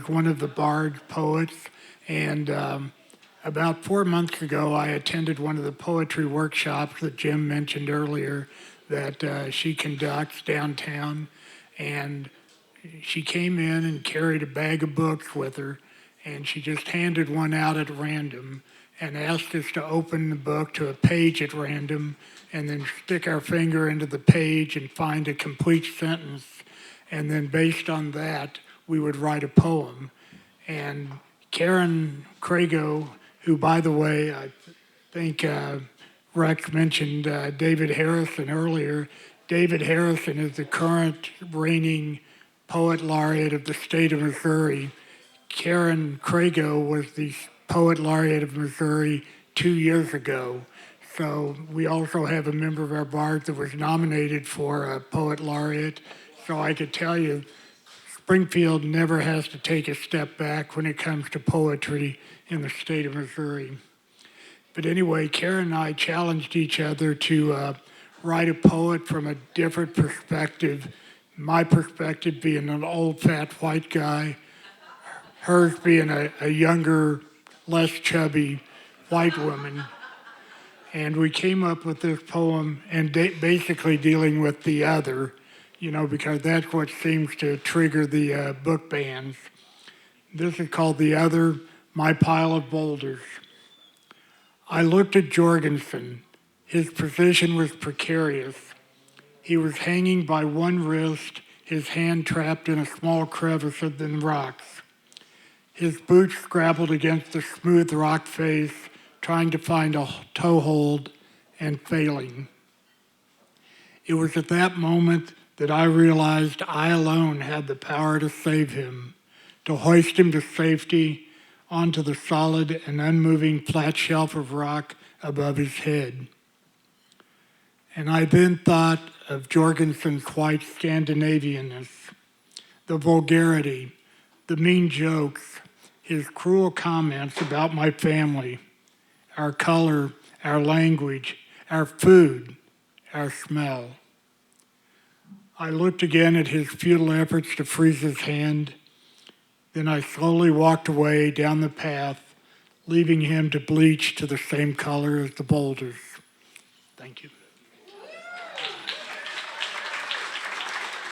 was one of the Bard poets, and about 4 months ago, I attended one of the poetry workshops that Jim mentioned earlier that she conducts downtown, and she came in and carried a bag of books with her, and she just handed one out at random and asked us to open the book to a page at random and then stick our finger into the page and find a complete sentence. And then based on that, we would write a poem. And Karen Craigo, who, by the way, I think Rex mentioned David Harrison earlier. David Harrison is the current reigning poet laureate of the state of Missouri. Karen Craigo was the poet laureate of Missouri 2 years ago. So we also have a member of our Bard that was nominated for a poet laureate. So I could tell you, Springfield never has to take a step back when it comes to poetry in the state of Missouri. But anyway, Karen and I challenged each other to write a poet from a different perspective. My perspective being an old, fat, white guy, hers being a younger, less chubby white woman. And we came up with this poem and basically dealing with the other, because that's what seems to trigger the book bans. This is called The Other, My Pile of Boulders. I looked at Jorgensen. His position was precarious. He was hanging by one wrist, his hand trapped in a small crevice of the rocks. His boots scrabbled against the smooth rock face, trying to find a toehold and failing. It was at that moment that I realized I alone had the power to save him, to hoist him to safety onto the solid and unmoving flat shelf of rock above his head. And I then thought of Jorgensen's white Scandinavianness, the vulgarity, the mean jokes, his cruel comments about my family, our color, our language, our food, our smell. I looked again at his futile efforts to freeze his hand. Then I slowly walked away down the path, leaving him to bleach to the same color as the boulders. Thank you.